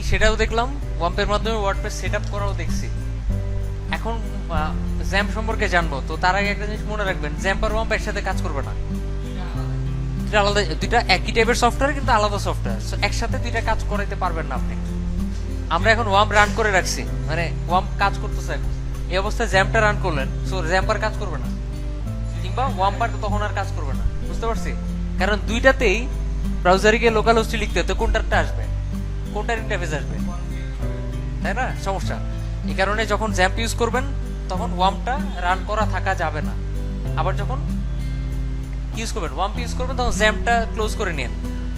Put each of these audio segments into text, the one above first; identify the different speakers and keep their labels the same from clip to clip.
Speaker 1: সেটাও দেখলাম, ওয়াম্পের মাধ্যমে ওয়ার্ডপ্রেস সেটআপ করাও দেখছি। এখন জ্যাম্প সম্পর্কে জানবো, তো তার আগে একটা জিনিস মনে রাখবেন, জ্যাম্প আর ওয়াম্প একসাথে কাজ করবে না। দুইটা আলাদা, দুইটা একই টাইপের সফটওয়্যার কিন্তু আলাদা সফটওয়্যার, একসাথে দুইটা কাজ করাইতে পারবেন না আপনি। আমরা এখন ওয়াম্প রান করে রাখছি, মানে ওয়াম্প কাজ করতেছে এখন, এই অবস্থায় জ্যাম্পটা রান করলেন, সো জ্যাম্প আর কাজ করবে না, কিংবা ওয়াম্পার তখন আর কাজ করবে না। বুঝতে পারছি? কারণ দুইটাতেই ব্রাউজারে গিয়ে লোকাল হোস্টে লিখতে হতো, কোনটারটা আসবে, কোনটার ইন্টারফেস আসবে, তাই না? সমস্যা এই কারণে যখন জ্যাম্প ইউজ করবেন তখন ওয়াম্পটা রান করা থাকা যাবে না। আবার যখন ইউজ করবেন, ওয়াম্প ইউজ করবেন, তখন জ্যাম্পটা ক্লোজ করে নিন।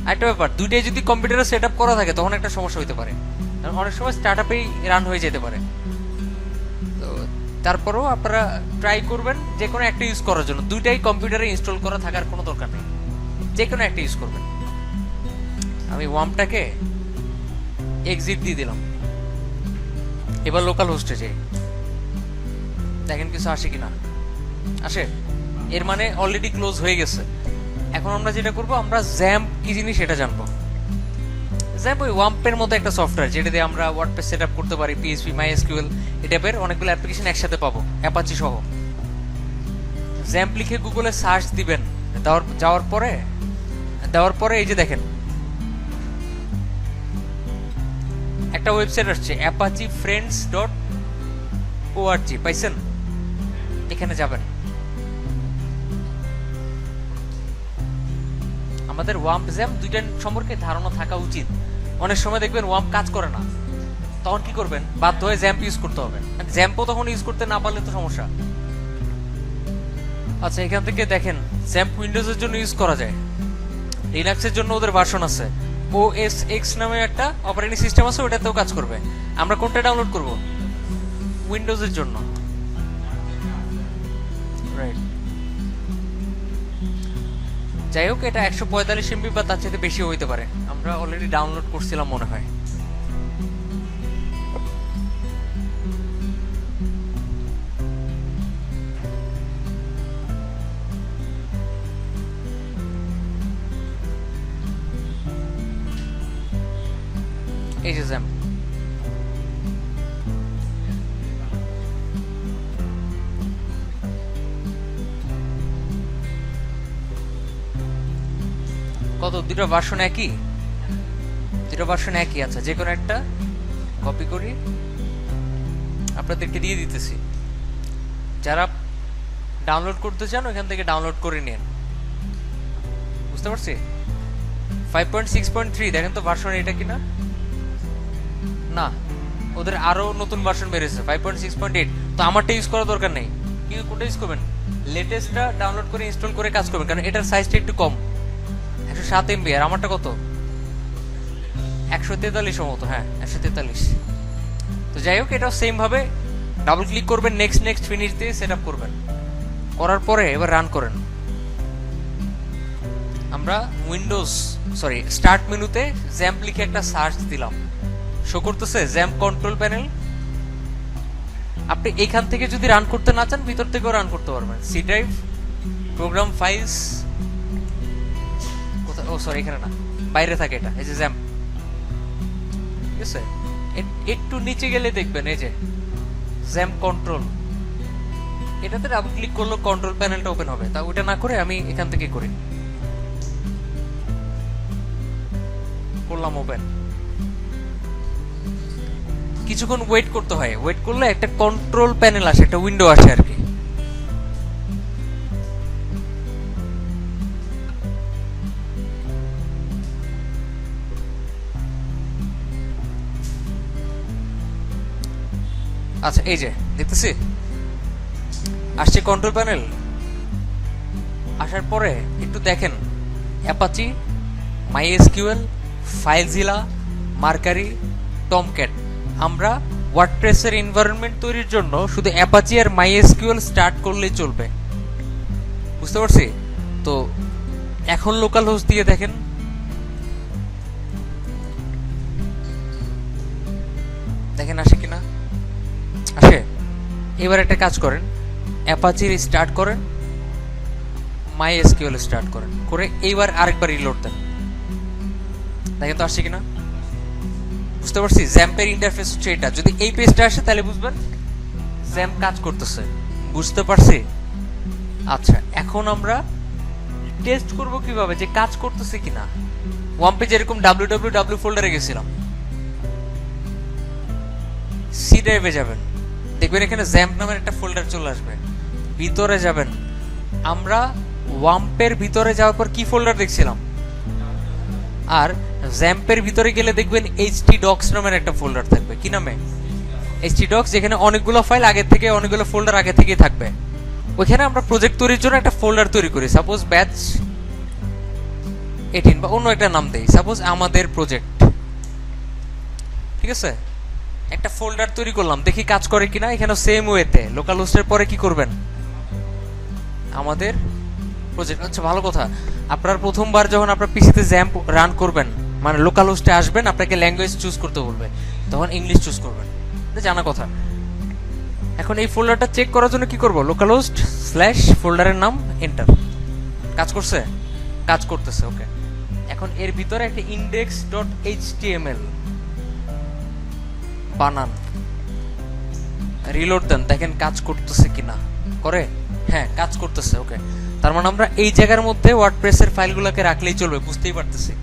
Speaker 1: আরেকটা ব্যাপার, দুইটাই যদি কম্পিউটারে সেট আপ করা থাকে তখন একটা সমস্যা হতে পারে, কারণ অনেক সময় স্টার্ট আপেই রান হয়ে যেতে পারে। তো তারপরেও আপনারা ট্রাই করবেন যে কোনো একটা ইউজ করার জন্য, দুইটাই কম্পিউটারে ইনস্টল করা থাকার কোনো দরকার নেই, যে কোনো একটা ইউজ করবেন। আমি ওয়াম্পটাকে এক্সিট দিয়ে দিলাম, এবার লোকাল হোস্টে যাই, দেখেন কিছু আসে কিনা। আসে, এর মানে অলরেডি ক্লোজ হয়ে গেছে। এখন আমরা যেটা করব, আমরা জ্যাম্প কি জিনিস সেটা জানবো। জ্যাম্প ওই ওয়াম্পের মতো একটা সফটওয়্যার, যেটা দিয়ে আমরা ওয়ার্ডপ্রেস সেট আপ করতে পারি, পিএইচপি, মাইএসকিউএল, এই টাইপের অনেকগুলো অ্যাপ্লিকেশন একসাথে পাবো, অ্যাপাচি সহ। জ্যাম্প লিখে গুগলে সার্চ দিবেন, দেওয়ার পরে এই যে দেখেন একটা ওয়েবসাইট আসছে, apache-friends.org, পাইছেন? এখানে যাবেন। আমাদের ওয়াম্প জ্যাম্প দুইটার সম্পর্কে ধারণা থাকা উচিত। অনেক সময় দেখবেন ওয়াম্প কাজ করে না, তখন কি করবেন? বাধ্য হয়ে জ্যাম্প ইউজ করতে হবে। জ্যাম্পও তখন ইউজ করতে না পারলে তো সমস্যা। আচ্ছা, এখান থেকে দেখেন জ্যাম্প উইন্ডোজের জন্য ইউজ করা যায়, লিনাক্সের জন্য ওদের ভার্সন আছে, OS X নামে একটা অপারেটিং সিস্টেম আছে, ওটাতেও কাজ করবে। আমরা কোনটা ডাউনলোড করব? উইন্ডোজের জন্য, রাইট? যাই হোক, এটা 145 MB বা তার চাইতে বেশিও হইতে পারে, আমরা অলরেডি ডাউনলোড করছিলাম মনে হয়। এই যে জ্যাম্প, কত? দুটো ভার্সন একই, আচ্ছা যে কোনো একটা কপি করি, আপনাদেরকে দিয়ে দিতেছি। যারা ডাউনলোড করতে চান ওখান থেকে ডাউনলোড করে নিন। বুঝতে পারছি? 5.6.3 দেখেন তো ভার্সন এটা কিনা। না, ওদের আরো নতুন ভার্সন বেরিয়েছে 5.6.8, তো আমারটা ইউজ করার দরকার নেই। কিন্তু কোনটা ইউজ করবেন? লেটেস্টটা ডাউনলোড করে ইনস্টল করে কাজ করবেন, কারণ এটার সাইজটা একটু কম, 107 MB, আর আমারটা কত? 143 মতো, হ্যাঁ 143। তো যাই হোক, এটাও সেম ভাবে ডাবল ক্লিক করবেন, নেক্সট ফিনিশ দিয়ে সেট আপ করবেন। করার পরে এবার রান করেন। আমরা স্টার্ট মেনুতে জ্যাম্প লিখে একটা সার্চ দিলাম, শো করতেছে জ্যাম্প কন্ট্রোল প্যানেল। আপনি এখান থেকে যদি রান করতে না চান, ভিতর থেকেও রান করতে পারবেন। সি ড্রাইভ, প্রোগ্রাম ফাইলস, এখানে না, বাইরে থাকে এটা। এই যে জ্যাম্প, ঠিক আছে? একটু নিচে গেলে দেখবেন এই যে জ্যাম্প কন্ট্রোল, এটাতে ডাবল ক্লিক করলে কন্ট্রোল প্যানেলটা ওপেন হবে। তা ওটা না করে আমি এখান থেকে করলাম ওপেন। কিছুক্ষণ ওয়েট করতে হয়, ওয়েট করলে একটা কন্ট্রোল প্যানেল আসে, একটা উইন্ডো আসে আর কি। আচ্ছা, এই যে দেখতেছি আসছে কন্ট্রোল প্যানেল। আসার পরে একটু দেখেন অ্যাপাচি, মাইএসকিউএল, ফাইলজিলা, মার্কারি, টমক্যাট। আমরা ওয়ার্ডপ্রেসের এনভায়রনমেন্ট তৈরির জন্য শুধু অ্যাপাচি আর মাইএসকিউএল স্টার্ট করলেই চলবে। বুঝতে পারছি? তো এখন লোকাল হোস্ট দিয়ে দেখেন, আসে কিনা। আসে। এবার একটা কাজ করেন, অ্যাপাচি স্টার্ট করেন, মাইএসকিউএল স্টার্ট করেন, করে এইবার আরেকবার রিলোড দেন, দেখেন তো আসছে কিনা। বুঝতে পারছি? জ্যাম্পের ইন্টারফেস হচ্ছে এটা। যদি এই পেজটা আসে তাহলে বুঝবেন জ্যাম্প কাজ করতেছে। বুঝতে পারছি? আচ্ছা, এখন আমরা টেস্ট করব কিভাবে যে কাজ করতেছে কিনা। ওয়ান পেজে এরকম www ফোল্ডারে গেছিলাম, সি ড্রাইভে যাবেন, দেখবেন এখানে জ্যাম্প নামের একটা ফোল্ডার চলে আসবে। ভিতরে যাবেন, আমরা ওয়াম্পের ভিতরে যাওয়ার পর কি ফোল্ডার দেখছিলাম, আর জ্যাম্পের ভিতরে গেলে দেখবেন htdocs নামের একটা ফোল্ডার থাকবে। কি নামে? htdocs, যেখানে অনেকগুলো ফাইল আগে থেকে, অনেকগুলো ফোল্ডার আগে থেকেই থাকবে। ওইখানে আমরা প্রজেক্ট তৈরির জন্য একটা ফোল্ডার তৈরি করি, সাপোজ ব্যাচ 18 বা অন্য একটা নাম দেই, সাপোজ আমাদের প্রজেক্ট। ঠিক আছে, একটা ফোল্ডার তৈরি করলাম, দেখি কাজ করে কিনা। এখানে সেম ওয়েতে লোকাল হোস্টের পরে কি করবেন, আমাদের প্রজেক্ট। আচ্ছা, ভালো কথা, আপনার প্রথমবার যখন আপনার পিসিতে জ্যাম্প রান করবেন, মানে লোকাল হোস্টে আসবেন, আপনাকে ল্যাঙ্গুয়েজ চুজ করতে বলবে, তখন ইংলিশ চুজ করবেন, এটা জানা কথা। এখন এই ফোল্ডারটা চেক করার জন্য কি করব, লোকাল হোস্ট স্ল্যাশ ফোল্ডারের নাম এন্টার। কাজ করছে? কাজ করতেছে, ওকে। এখন এর ভিতরে একটা index.html বানান, রিলোড দেন, দেখেন কাজ করতেছে কিনা। করে? হ্যাঁ, কাজ করতেছে, ওকে। তার মানে আমরা এই জায়গার মধ্যে ওয়ার্ডপ্রেসের ফাইলগুলোকে রাখলেই চলবে, বুঝতেই পারতেছি।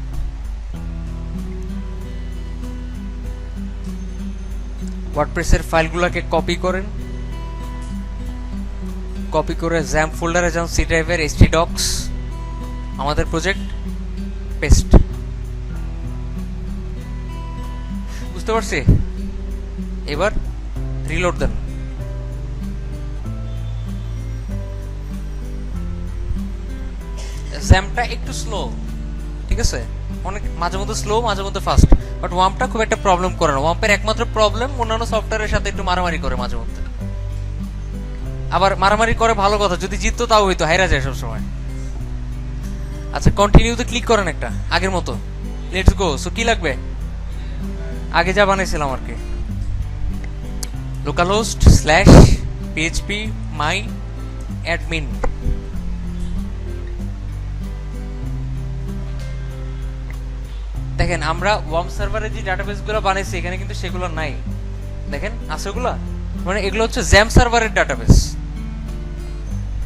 Speaker 1: ওয়ার্ডপ্রেসের ফাইলগুলোকে কপি করেন, কপি করে জ্যাম্প ফোল্ডারে যান, সি ড্রাইভের htdocs আমাদের প্রজেক্ট, পেস্ট। বুঝতে পারছি? এবার রিলোড দেন। জ্যাম্পটা একটু স্লো, ঠিক আছে, অনেক মাঝে মধ্যে স্লো, মাঝে মধ্যে ফাস্ট, বাট ওয়াম্পটা খুব একটা প্রবলেম করে না। ওয়াম্পের একমাত্র প্রবলেম অন্যান্য সফটওয়্যারের সাথে একটু মারামারি করে মাঝে মধ্যে। আবার মারামারি করে ভালো কথা, যদি জিততো তাও হইতো, হাইরা যায় সবসময়। আচ্ছা, কন্টিনিউতে ক্লিক করেন একটা, আগের মতো, লেটস গো। সো কি লাগবে, আগে যা বানাইছিলাম আর কি, localhost slash php my admin। দেখেন আমরা ওয়ার্ম সার্ভারে যে ডাটাবেসগুলো বানাইছি এখানে কিন্তু সেগুলো নাই। দেখেন আছে ওগুলা, মানে এগুলো হচ্ছে জ্যাম্প সার্ভারের ডাটাবেস।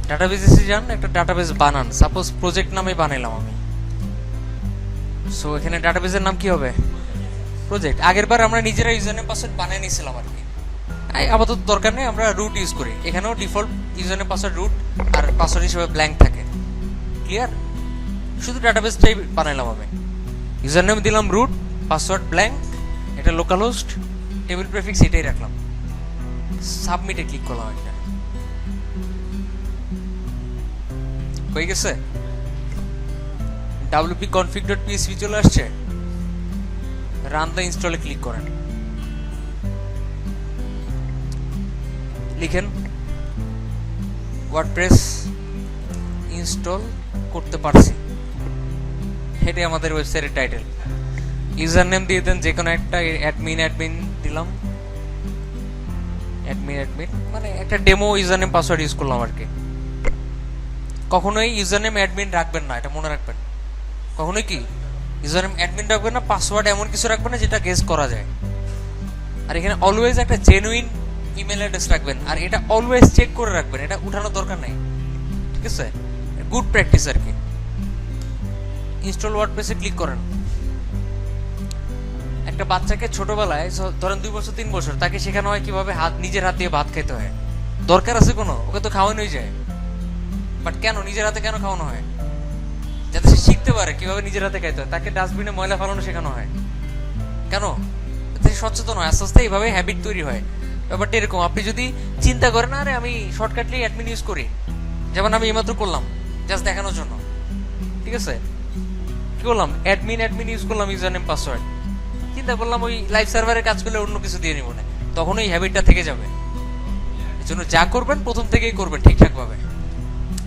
Speaker 1: ডাটাবেসে যান, একটা ডাটাবেস বানান, সাপোজ প্রজেক্ট নামে বানাইলাম আমি। সো এখানে ডাটাবেসের নাম কি হবে, প্রজেক্ট। আগের বার আমরা নিজেরা ইউজারনেম পাসওয়ার্ড বানিয়ে নিয়েছিলাম আর কি, আপাতত দরকার নেই, আমরা রুট ইউজ করি। এখানেও ডিফল্ট ইউজারনেম পাসওয়ার্ড রুট, আর পাসওয়ার্ড হিসেবে ব্ল্যাঙ্ক থাকে। ক্লিয়ার? শুধু ডাটাবেসটাই বানাইলাম আমি, ইউজারনেম দিলাম রুট, পাসওয়ার্ড ব্ল্যাঙ্ক, এটা লোকাল হোস্ট, টেবিল প্রেফিক্স এটাই রাখলাম, সাবমিটে ক্লিক করলাম। এটা হয়ে গেছে। wp-config.php চলে আসছে, রান দ্য ইনস্টলে ক্লিক করেন, লিখেন ওয়ার্ডপ্রেস ইনস্টল করতে পারছি, এটাই আমাদের ওয়েবসাইটের টাইটেল। ইউজার নেম দিয়ে দেন যে কোনো একটা, অ্যাডমিন দিলাম, অ্যাডমিন মানে একটা demo user name password use করলাম আর কি। কখনোই ইউজার নেম অ্যাডমিন রাখবেন না, এটা মনে রাখবেন। কখনোই কি ইউজার নেম অ্যাডমিন রাখবেন না, পাসওয়ার্ড এমন কিছু রাখবেন না যেটা গেস করা যায়। আর এখানে অলওয়েজ একটা জেনুইন ইমেল অ্যাড্রেস রাখবেন, আর এটা অলওয়েজ চেক করে রাখবেন, এটা উঠানোর দরকার নাই, ঠিক আছে? গুড প্র্যাকটিস আর কি। ইনস্টল ওয়ার্ডপ্রেসে ক্লিক করেন। একটা বাচ্চাকে ছোটবেলায় ধরেন 2 বছর 3 বছর, তাকে শেখানো হয় কিভাবে নিজের হাত দিয়ে ভাত খেতে হয়। দরকার আছে কোনো? ওকে তো খাওয়ানোই যায়, বাট কেন নিজের হাতে কেন খাওয়ানো হয়? যাতে সে শিখতে পারে কিভাবে নিজের হাতে খাইতে হয়। তাকে ডাস্টবিনে ময়লা ফেলানো শেখানো হয় কেন? যাতে সচেতন হয়, আস্তে আস্তে এইভাবে হ্যাবিট তৈরি হয়। ব্যাপারটা এরকম, আপনি যদি চিন্তা করেন আরে আমি শর্টকাটলি অ্যাডমিন ইউজ করি, যেমন আমি এইমাত্র করলাম জাস্ট দেখানোর জন্য, ঠিক আছে? কি করলাম, অ্যাডমিন ইউজ করলাম, ইউজার নেম পাসওয়ার্ড। চিন্তা করলাম ওই লাইভ সার্ভারের কাজ করলে অন্য কিছু দিয়ে নিব না, তখন ওই হ্যাবিটটা থেকে যাবে। এর জন্য যা করবেন প্রথম থেকেই করবেন ঠিকঠাক ভাবে,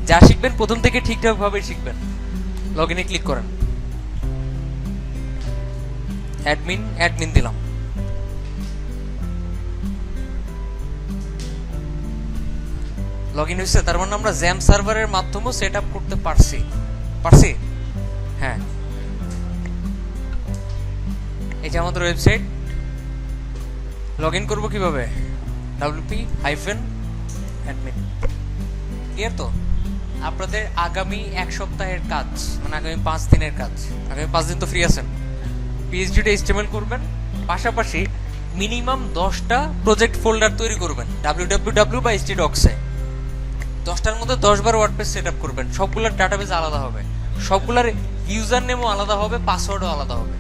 Speaker 1: যা শিখবেন প্রথম থেকে ঠিকঠাক ভাবে শিখবেন। লগ ইনে ক্লিক করেন, অ্যাডমিন দিলাম। লগ ইন হয়েছে, তার মানে আমরা জ্যাম্প সার্ভারের মাধ্যমে সেট আপ করতে পারছি। হ্যাঁ, এই যে আমাদের ওয়েবসাইট, লগ ইন করবো কিভাবে? wp-admin। ক্লিয়ার তো? আপনাদের আগামী 1 সপ্তাহের কাজ, মানে আগামী 5 দিনের কাজ, আগামী 5 দিন তো ফ্রি আছেন, পিএইচডিটা HTML করবেন, পাশাপাশি মিনিমাম 10টা প্রজেক্ট ফোল্ডার তৈরি করবেন www বা htdocs এ। 10টার মধ্যে 10 বার ওয়ার্ডপ্রেস সেট আপ করবেন, সবগুলোর ডাটাবেস আলাদা হবে, সবগুলোর ইউজার নেমও আলাদা হবে, পাসওয়ার্ডও আলাদা হবে।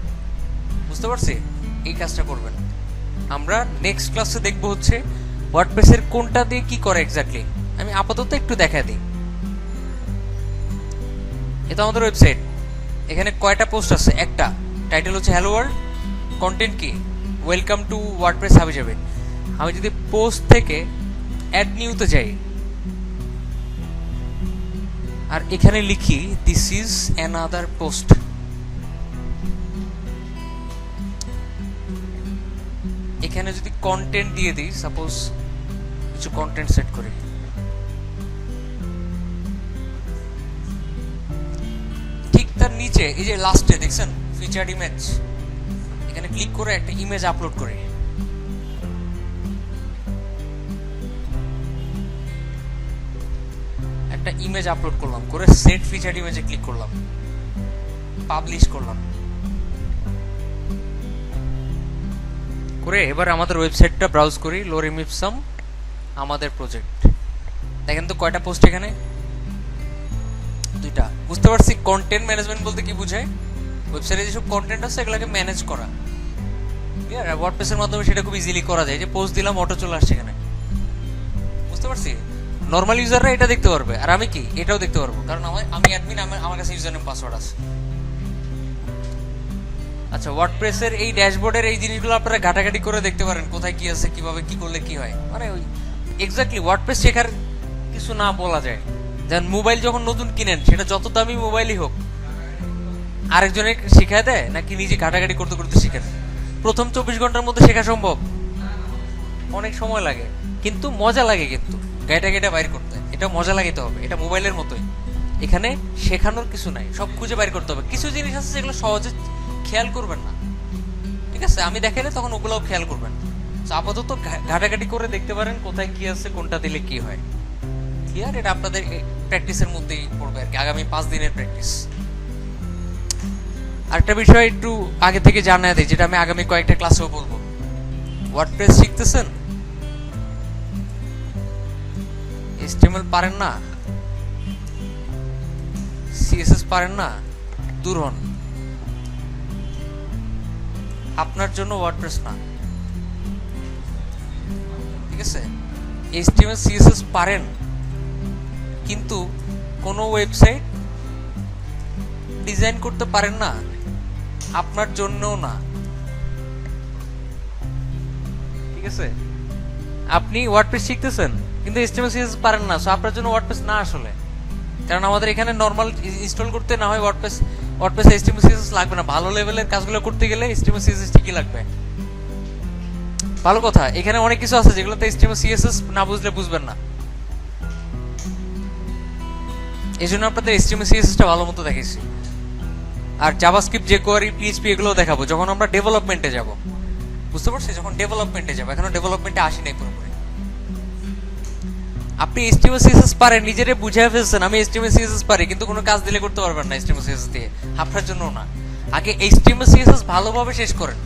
Speaker 1: বুঝতে পারছি? এই কাজটা করবেন। আমরা নেক্সট ক্লাসে দেখব হচ্ছে ওয়ার্ডপ্রেসের কোনটা দিয়ে কি করে এক্স্যাক্টলি। আমি আপাতত একটু দেখা দিই। এটা আমাদের ওয়েবসাইট। এখানে কয়টা পোস্ট আছে? একটা। টাইটেল হচ্ছে হ্যালো ওয়ার্ল্ড, কন্টেন্ট কি? ওয়েলকাম টু ওয়ার্ডপ্রেস হাবিজাবি। আমি যদি পোস্ট থেকে অ্যাড নিউতে যাই আর এখানে লিখি দিস ইজ অ্যানাদার পোস্ট, এখানে যদি কন্টেন্ট দিয়ে দিই, সাপোজ কিছু কন্টেন্ট সেট করি, ঠিক তার নিচে এই যে লাস্টে দেখছেন ফিচার্ড ইমেজ, এখানে ক্লিক করে একটা ইমেজ আপলোড করি। একটা ইমেজ আপলোড করলাম, করে সেট ফিচার্ড ইমেজে ক্লিক করলাম, পাবলিশ করলাম, করে এবার আমাদের ওয়েবসাইটটা ব্রাউজ করি, লোরেম ইপসাম আমাদের প্রজেক্ট। দেখেন তো কয়টা পোস্ট এখানে? 2টা। বুঝতে পারছি কন্টেন্ট ম্যানেজমেন্ট বলতে কি বোঝায়? ওয়েবসাইটে যেসব কন্টেন্ট আছে এগুলোকে ম্যানেজ করা। ক্লিয়ার? ওয়ার্ডপ্রেসের মাধ্যমে সেটা খুব ইজিলি করা যায়। যে পোস্ট দিলাম অটো চলে আসছে এখানে। বুঝতে পারছি? নর্মাল ইউজাররা এটা দেখতে পারবে, আর আমি কি এটাও দেখতে পারবো, কারণ আমি অ্যাডমিন, আমার কাছে ইউজার নেম পাসওয়ার্ড আছে। আচ্ছা, ওয়ার্ডপ্রেসের এই ড্যাশবোর্ডের এই জিনিসগুলো আপনারা ঘাটাঘাটি করে দেখতে পারেন, কোথায় কি আছে, কিভাবে কি করলে কি হয়। মানে ওই এক্স্যাক্টলি ওয়ার্ডপ্রেস শেখার কিছু না বলা যায়। যেমন মোবাইল যখন নতুন কিনেন, সেটা যত দামি মোবাইলই হোক, আরেকজনে শিখায় দেয় নাকি নিজে ঘাটাঘাটি করতে করতে শিখেন? প্রথম 24 ঘন্টার মধ্যে শেখা সম্ভব? অনেক সময় লাগে, কিন্তু মজা লাগে। কিন্তু ঘাটা বাইর করতে এটা মজা লাগাইতে হবে। এটা মোবাইলের মতোই, এখানে শেখানোর কিছু নাই, সব খুঁজে বাইর করতে হবে। কিছু জিনিস আছে যেগুলো সহজে খেয়াল করবেন না, ঠিক আছে? আমি দেখাইলে তখন ওগুলোও খেয়াল করবেন। আপাতত ঘাটাঘাটি করে দেখতে পারেন কোথায় কি আছে, কোনটা দিলে কি হয়। ক্লিয়ার? এটা আপনাদের প্র্যাকটিসের মধ্যেই পড়বে আর কি, আগামী 5 দিনের প্র্যাকটিস। আরেকটা বিষয় একটু আগে থেকে জানাই দিই, যেটা আমি আগামী কয়েকটা ক্লাসেও বলবো। ওয়ার্ডপ্রেস শিখতেছেন, HTML পারেন না, CSS পারেন না, দূর হন। আপনার জন্য ওয়ার্ডপ্রেস না, ঠিক আছে? HTML CSS পারেন, কিন্তু কোনো ওয়েবসাইট ডিজাইন করতে পারেন না, আপনার জন্যও না, ঠিক আছে? আপনি ওয়ার্ডপ্রেস শিখতেছেন কিন্তু HTML CSS পারেন না, সো আপনার জন্য ওয়ার্ডপ্রেস না আসলে। কারণ আমাদের এখানে নরমাল ইনস্টল করতে না হয় ওয়ার্ডপ্রেস HTML CSS লাগবে না। ভালো লেভেলের কাজগুলো করতে গেলে HTML CSS ঠিকই লাগবে। ভালো কথা, এখানে অনেক কিছু আছে যেগুলোতে HTML CSS না বুঝলে বুঝবেন না। এই জন্য আপনাদের HTML CSS টা ভালো মতো দেখাইছি। আর জাভাস্ক্রিপ্ট, jQuery, PHP এগুলোও দেখাবো যখন আমরা ডেভেলপমেন্টে যাব। বুঝতে পারছি? যখন ডেভেলপমেন্টে যাব, এখনো ডেভেলপমেন্টে আসি নাই পুরোপুরি। আপনি HTML CSS পারেন, নিজেরে বুঝায় ফেলছেন আমি HTML CSS পারি, কিন্তু কোনো কাজ দিলে করতে পারবেন না HTML CSS দিয়ে। আপনার জন্য না। আগে HTML CSS ভালোভাবে শেষ করেন,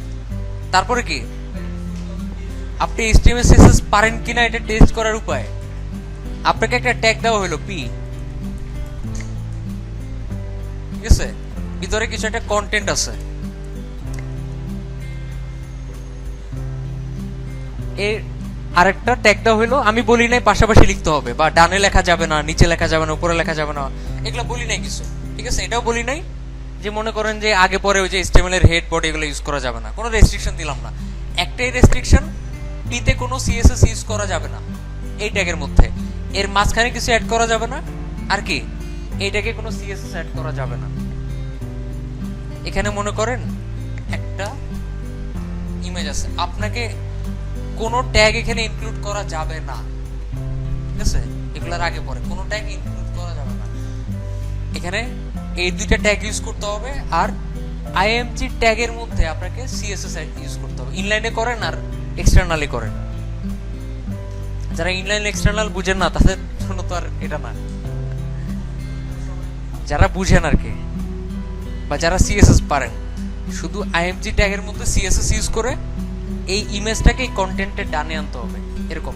Speaker 1: তারপরে কি আপনি HTML CSS পারেন কিনা এটা টেস্ট করার উপায়। আপনাকে একটা ট্যাগ দেওয়া হলো P, ঠিক আছে? ভিতরে কিছু একটা কন্টেন্ট আছে, এর আরেকটা ট্যাগ দেওয়া হলো। আমি বলি নাই পাশাপাশি লিখতে হবে, বা ডানে লেখা যাবে না, নিচে লেখা যাবে না, উপরে লেখা যাবে না, এগুলো বলি নাই কিছু, ঠিক আছে? এটাও বলি নাই যে মনে করেন যে আগে পরে ওই যে HTML এর হেড বডি এগুলো ইউজ করা যাবে না, কোনো রেস্ট্রিকশন দিলাম না। একটাই রেস্ট্রিকশন, পিতে কোনো CSS ইউজ করা যাবে না এই ট্যাগের মধ্যে। এর মাঝখানে কিছু অ্যাড করা যাবে না, আর কি এই ট্যাগে কোনো CSS অ্যাড করা যাবে না। এখানে মনে করেন একটা ইমেজ আছে, আপনাকে কোনো ট্যাগ এখানে ইনক্লুড করা যাবে না, ঠিক আছে? এগুলার আগে পরে কোনো ট্যাগ ইনক্লুড করা যাবে না। এখানে এই দুইটা ট্যাগ ইউজ করতে হবে, আর IMG ট্যাগের মধ্যে আপনাকে CSS ইউজ করতে হবে। ইনলাইনে করেন আর এক্সটার্নালি করেন। যারা ইনলাইন এক্সটার্নাল বুঝেন না তাদের জন্য তো আর এটা না, যারা বুঝেন আর কি, বা যারা সিএসএস পারেন, শুধু আইএমজি ট্যাগের মধ্যে সিএসএস ইউজ করে এই ইমেজটাকে এই কন্টেন্টের ডানে আনতে হবে এরকম।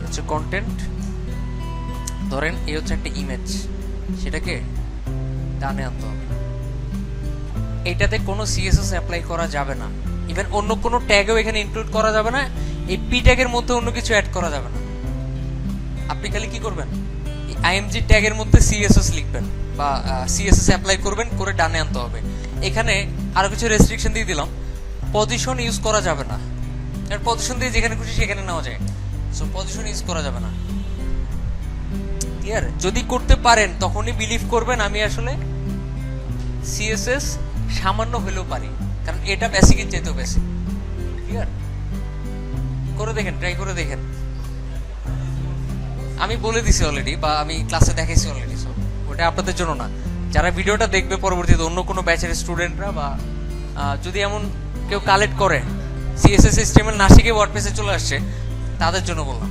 Speaker 1: হচ্ছে কন্টেন্ট, ধরেন এই হচ্ছে একটা ইমেজ, সেটাকে ডানে আনতে হবে। এটাতে কোনো সিএসএস অ্যাপ্লাই করা যাবে না, ইভেন অন্য কোনো ট্যাগও এখানে ইনক্লুড করা যাবে না, এই পি ট্যাগের মধ্যে অন্য কিছু অ্যাড করা যাবে না। আপনি খালি কি করবেন, এই আইএমজি ট্যাগের মধ্যে সিএসএস লিখবেন বা সিএসএস অ্যাপ্লাই করবেন, করে ডানে আনতে হবে। এখানে আরো কিছু রেস্ট্রিকশন দিয়ে দিলাম, পজিশন ইউজ করা যাবে না, কারণ পজিশন দিয়ে যেখানে খুশি সেখানে নেওয়া যায়, সো পজিশন ইউজ করা যাবে না। ক্লিয়ার? যদি করতে পারেন তখনই বিলিভ করবেন আমি আসলে সিএসএস সামান্য হলেও পারি, কারণ এটা বেসিকের যেতেও বেসিক। ক্লিয়ার? করে দেখেন, ট্রাই করে দেখেন। আমি বলে দিছি অলরেডি, বা আমি ক্লাসে দেখাইছি অলরেডি, সো ওটা আপনাদের জন্য না। যারা ভিডিওটা দেখবে পরবর্তীতে অন্য কোনো ব্যাচের স্টুডেন্টরা, বা যদি এমন কেউ কালেক্ট করে সিএসএস সিস্টেমের না শিখে ওয়ার্ডপ্রেসে চলে আসছে, তাদের জন্য বললাম।